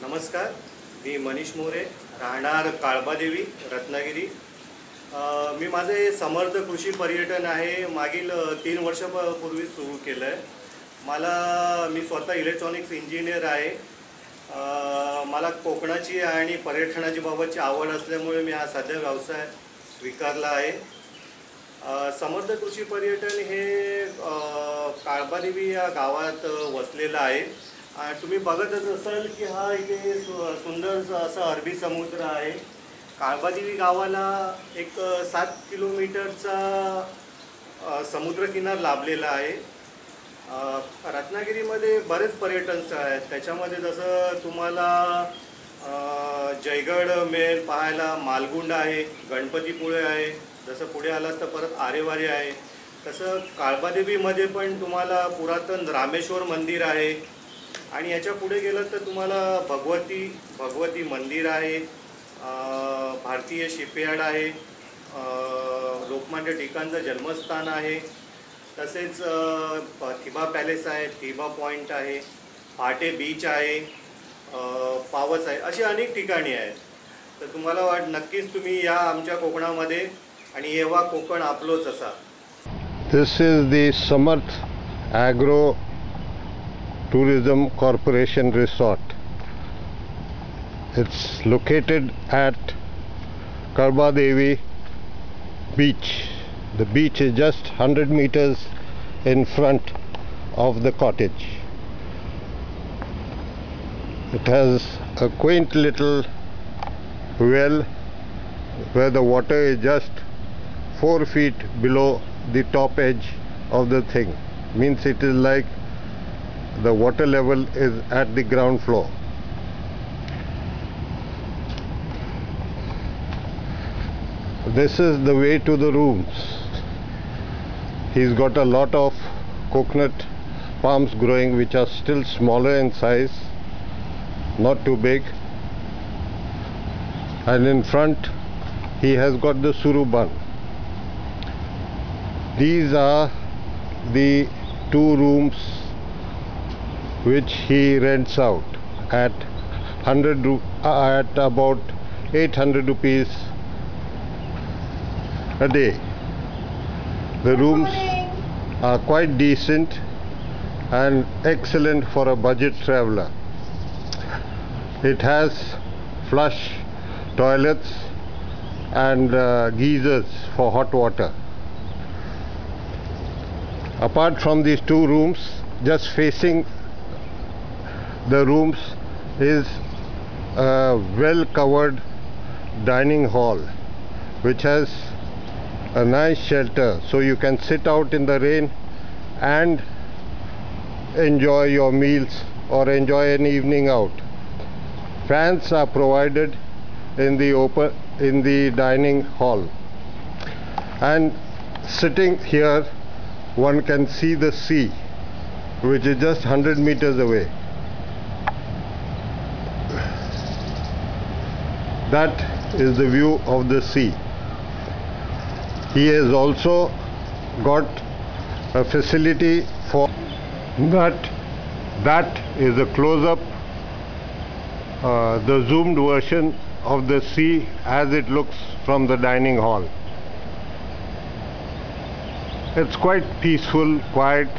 नमस्कार, मी मनीष मोरे, राहणार काळबादेवी, रत्नागिरी. मी माझे समर्थ कृषी पर्यटन आहे मागील 3 वर्षापूर्वी सुरू केलं आहे. मी स्वतः इलेक्ट्रॉनिक्स इंजिनियर आहे. मला कोकणाची आणि पर्यटनाची बाबतची आवड असल्यामुळे मी हा सध्या व्यवसाय स्वीकारला आहे. समर्थ कृषी पर्यटन हे काळबादेवी या गावात वसलेलं आहे. तुम्ही बघतच असाल की हा इथे सुंदर असा अरबी समुद्र आहे. काळबादेवी गावाला एक 7 किलोमीटरचा समुद्रकिनार लाभलेला आहे. रत्नागिरीमध्ये बरेच पर्यटन स्थळ आहेत. त्याच्यामध्ये जसं तुम्हाला जयगड मिळेल पाहायला, मालगुंड आहे, गणपतीपुळे आहे, जसं पुढे आलात तर परत आरेवारी आहे. तसं काळबादेवीमध्ये पण तुम्हाला पुरातन रामेश्वर मंदिर आहे आणि याच्या पुढे गेलं तर तुम्हाला भगवती मंदिर आहे, भारतीय शिपयार्ड आहे, लोकमान्य टिळकांचं जन्मस्थान आहे. तसेच थिबा पॅलेस आहे, थिबा पॉईंट आहे, फाटे बीच आहे, पावस आहे, अशी अनेक ठिकाणी आहेत. तर तुम्हाला नक्कीच तुम्ही या आमच्या कोकणामध्ये आणि येवा कोकण आपलोच असा. This is the Samarth Agro Tourism Corporation Resort. It's located at Kalbadevi Beach. The beach is just 100 meters in front of the cottage. It has a quaint little well where the water is just 4 feet below the top edge of the thing. Means it is like the water level is at the ground floor. This is the way to the rooms. He's got a lot of coconut palms growing which are still smaller in size, not too big. And in front he has got the suruban. These are the 2 rooms which he rents out at about 800 rupees a day. The rooms are quite decent and excellent for a budget traveler. It has flush toilets and geysers for hot water. Apart from these 2 rooms, just facing the rooms is a well covered dining hall which has a nice shelter, so you can sit out in the rain and enjoy your meals or enjoy an evening out. Fans are provided in the dining hall, and sitting here one can see the sea, which is just 100 meters away. That is the view of the sea. He has also got a facility for that. That is a close-up, the zoomed version of the sea as it looks from the dining hall. It's quite peaceful, quiet,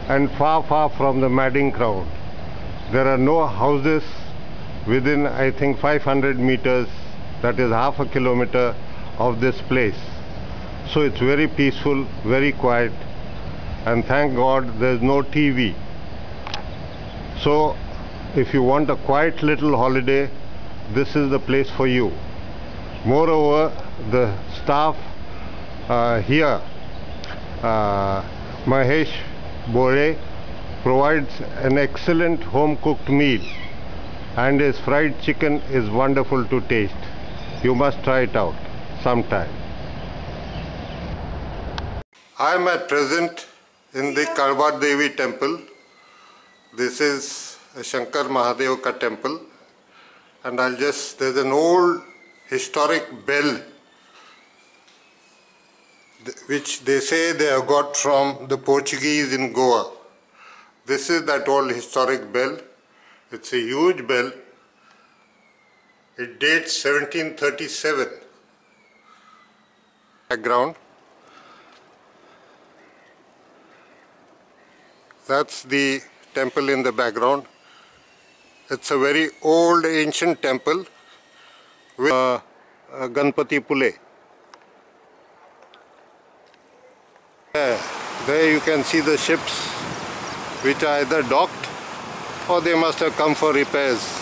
and far from the madding crowd. There are no houses within, I think, 500 meters, that is half a kilometer of this place. So it's very peaceful, very quiet, and thank God there's no TV. So if you want a quiet little holiday, this is the place for you. Moreover, the staff here, Mahesh Bore, provides an excellent home cooked meal, and his fried chicken is wonderful to taste. You must try it out sometime. I am at present in the Kalbadevi temple. This is a Shankar Mahadev ka temple, and there's an old historic bell which they say they have got from the Portuguese in Goa. This is that old historic bell. It's a huge bell It dates 1737. Background. That's the temple in the background. It's a very old ancient temple with Ganpati Pule. There you can see the ships which are either docked or they must have come for repairs.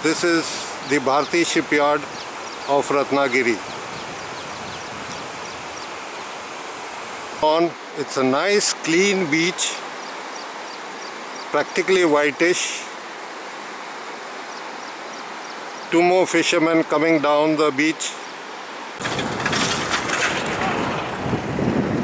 This is the Bharti shipyard of Ratnagiri. It's a nice clean beach, practically whitish. Two more fishermen coming down the beach.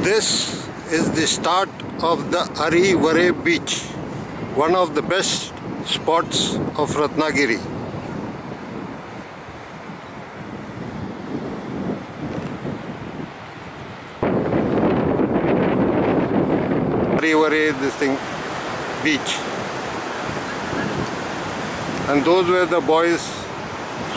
This is the start of the Arivare beach, one of the best spots of Ratnagiri. Arivare, this thing, beach. And those were the boys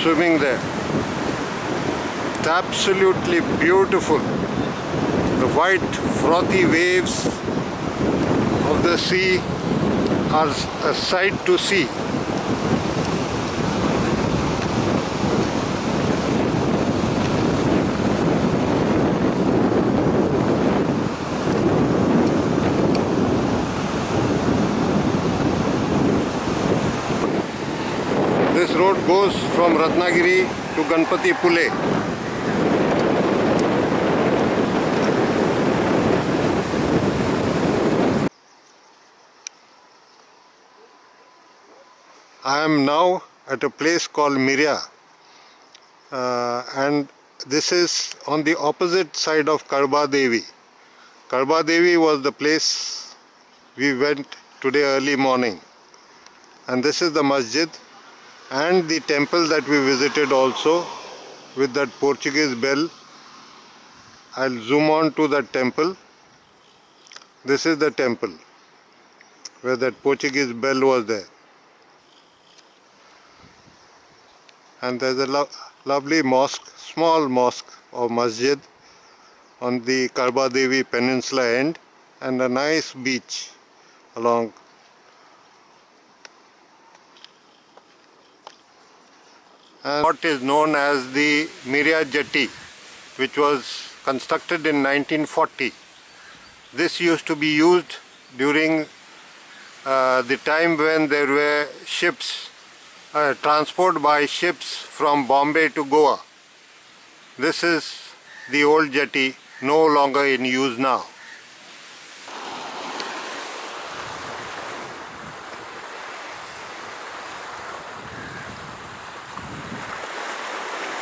swimming there. It's absolutely beautiful. The white frothy waves of the sea are a sight to see. This road goes from Ratnagiri to Ganpati Pule. I am now at a place called Mirya, and this is on the opposite side of Karba Devi. Karba Devi was the place we went today early morning, and this is the masjid and the temple that we visited also with that Portuguese bell. I'll zoom on to that temple. This is the temple where that Portuguese bell was there. And there's a lovely mosque, small mosque or masjid on the Karba Devi Peninsula end, and a nice beach along. And what is known as the Mirya Jetty, which was constructed in 1940. This used to be used during the time when there were ships, transport by ships from Bombay to Goa. This is the old jetty, no longer in use now.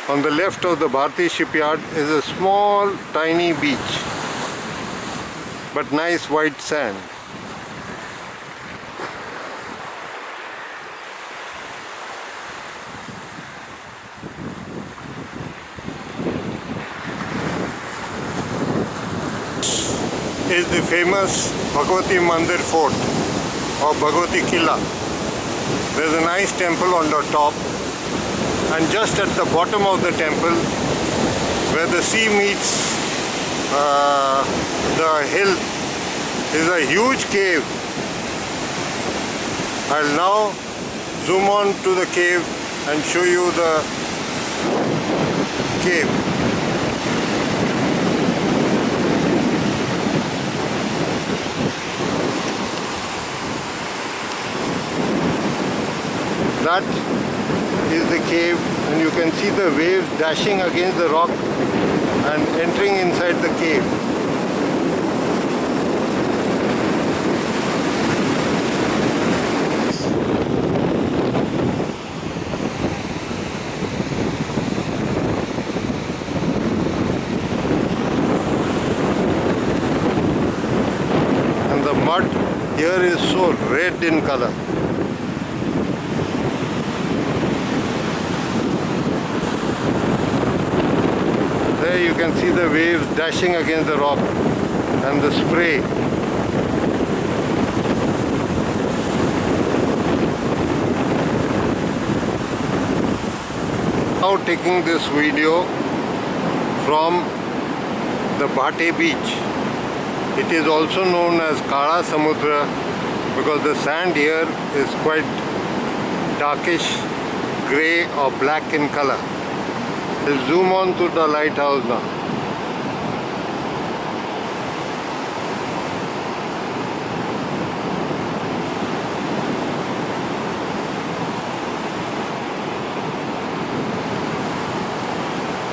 On the left of the Bharti shipyard is a small tiny beach, but nice white sand. Is the famous Bhagwati Mandir Fort or Bhagwati Killa. There's a nice temple on the top, and just at the bottom of the temple, where the sea meets the hill, is a huge cave. I'll now zoom on to the cave and show you the cave. That is the cave, and you can see the waves dashing against the rock and entering inside the cave. And the mud here is so red in color. There you can see the waves dashing against the rock and the spray. Now taking this video from the Bhate beach. It is also known as Kala Samudra because the sand here is quite darkish grey or black in color. I'll zoom on to the lighthouse now.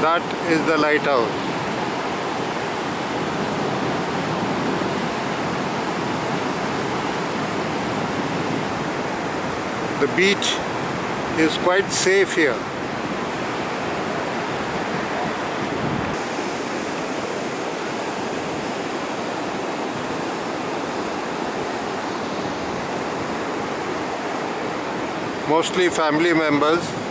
That is the lighthouse. The beach is quite safe here. Mostly family members.